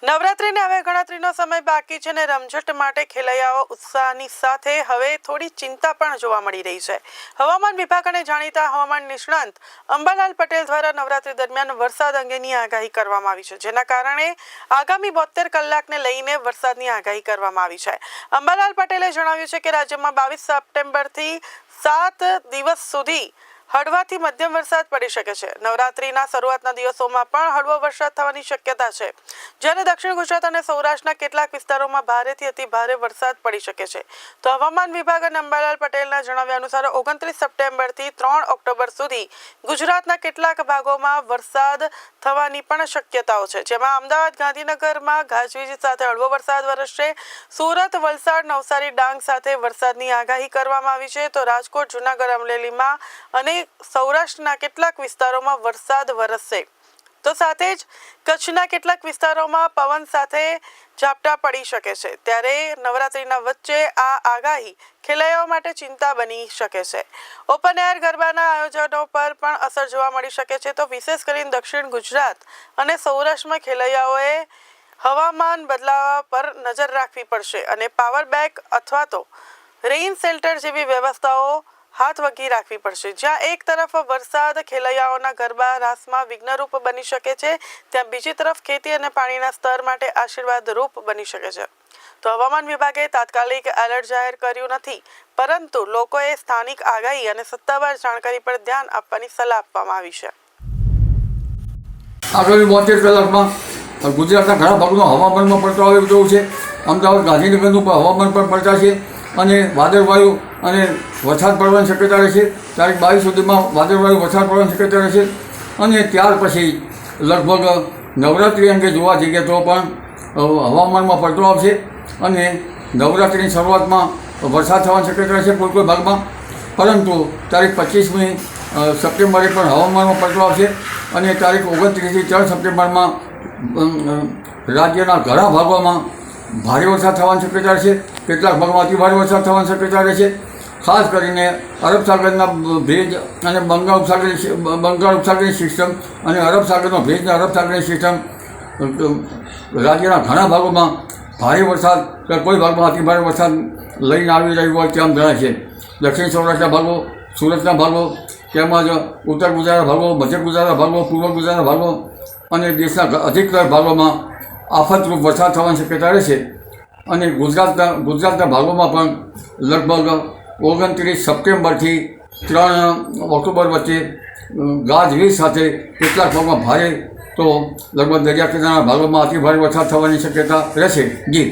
નવરાત્રીને હવે ગણતરીનો સમય બાકી છે અને રમઝટ માટે ખેલૈયાઓ ઉત્સાહની સાથે હવે થોડી ચિંતા પણ જોવા મળી રહી છે। હવામાન વિભાગ અને જાણીતા હવામાન નિષ્ણાંત અંબાલાલ પટેલ દ્વારા નવરાત્રી દરમિયાન વરસાદ અંગેની આગાહી કરવામાં આવી છે, જેના કારણે આગામી 72 કલાકને લઈને વરસાદની આગાહી કરવામાં આવી છે। અંબાલાલ પટેલે જણાવ્યું છે કે રાજ્યમાં 22 સપ્ટેમ્બરથી 7 દિવસ સુધી હળવાથી મધ્યમ વરસાદ પડી શકે છે। નવરાત્રીના શરૂઆતના દિવસોમાં પણ હળવો વરસાદ થવાની શક્યતા છે, જ્યારે દક્ષિણ ગુજરાત અને સૌરાષ્ટ્રના કેટલાક વિસ્તારોમાં ભારેથી અતિ ભારે વરસાદ પડી શકે છે। તો હવામાન વિભાગ અને અંબાલાલ પટેલના જણાવ્યા અનુસાર 29 સપ્ટેમ્બરથી 3 ઓક્ટોબર સુધી ગુજરાતના કેટલાક ભાગોમાં વરસાદ થવાની પણ શક્યતાઓ છે, જેમાં અમદાવાદ, ગાંધીનગરમાં ગાજવીજ સાથે હળવો વરસાદ વરસશે। સુરત, વલસાડ, નવસારી, ડાંગ સાથે વરસાદની આગાહી કરવામાં આવી છે। તો રાજકોટ, જૂનાગઢ, અમરેલીમાં અને સૌરાષ્ટ્રના કેટલાક વિસ્તારોમાં વરસાદ વરસશે। તો સાથે જ કચ્છના કેટલાક વિસ્તારોમાં પવન સાથે ઝાપટા પડી શકે છે। ત્યારે નવરાત્રીના વચ્ચે આ આગાહી ખેલૈયાઓ માટે ચિંતા બની શકે છે। ઓપન એર ગરબાના આયોજનો પર પણ અસર જોવા મળી શકે છે। તો વિશેષ કરીને દક્ષિણ ગુજરાત અને સૌરાષ્ટ્રમાં ખેલૈયાઓએ હવામાન બદલાવા પર નજર રાખવી પડશે અને પાવર બેંક અથવા તો રેઇન શેલ્ટર જેવી વ્યવસ્થાઓ હાથ વગી રાખવી પડશે। જ્યાં એક તરફ વરસાદ ખેલૈયાઓના ગરબા રાસમાં વિઘ્નરૂપ બની શકે છે, ત્યાં બીજી તરફ ખેતી અને પાણીના સ્તર માટે આશીર્વાદરૂપ બની શકે છે। તો હવામાન વિભાગે તાત્કાલિક એલર્ટ જાહેર કર્યું નથી, પરંતુ લોકોએ સ્થાનિક આગાહી અને સત્તાવાર જાણકારી પર ધ્યાન આપવાની સલાહ આપવામાં આવી છે। આગામી 72 કલાકમાં ગુજરાતના ઘણા ભાગોમાં હવામાનમાં પલટો આવી જવું છે। અમદાવાદ, ગાંધીનગરનું પણ હવામાન પણ પલટાશે અને વાદળવાયુ અને વરસાદ પડવાની શક્યતા રહેશે। તારીખ 22 સુધીમાં વાદળવાયુ વરસાદ પડવાની શક્યતા રહેશે અને ત્યાર પછી લગભગ નવરાત્રિ અંગે જોવા જઈએ તો પણ હવામાનમાં પલટો આવશે અને નવરાત્રિની શરૂઆતમાં વરસાદ થવાની શક્યતા રહેશે કોઈ ભાગમાં, પરંતુ તારીખ 25મી સપ્ટેમ્બરે પણ હવામાનમાં પલટો આવશે અને તારીખ 29થી 3 સપ્ટેમ્બરમાં રાજ્યના ઘણા ભાગોમાં ભારે વરસાદ થવાની શક્યતા રહેશે। કેટલાક ભાગમાં અતિ ભારે વરસાદ થવાની શક્યતા રહેશે। ખાસ કરીને અરબ સાગરના ભેજ અને બંગાળ ઉપસાગરની સિસ્ટમ અને અરબ સાગરનો ભેજ અને અરબ સાગરની સિસ્ટમ રાજ્યના ઘણા ભાગોમાં ભારે વરસાદ કે કોઈ ભાગમાં અતિ ભારે વરસાદ લઈને આવી રહ્યું હોય તેમ જણાય છે। દક્ષિણ સૌરાષ્ટ્રના ભાગો, સુરતના ભાગો તેમજ ઉત્તર ગુજરાતના ભાગો, મધ્ય ગુજરાતના ભાગો, પૂર્વ ગુજરાતના ભાગો અને દેશના અધિકતર ભાગોમાં આફતરૂપ વરસાદ થવાની શક્યતા રહેશે અને ગુજરાતના ભાગોમાં પણ લગભગ 29 સપ્ટેમ્બરથી 3 ઓક્ટોબર વચ્ચે ગાજવીજ સાથે કેટલાક ભાગમાં ભારે તો લગભગ દરિયા કિનારાના ભાગોમાં અતિ ભારે વરસાદ થવાની શક્યતા રહેશે। જી।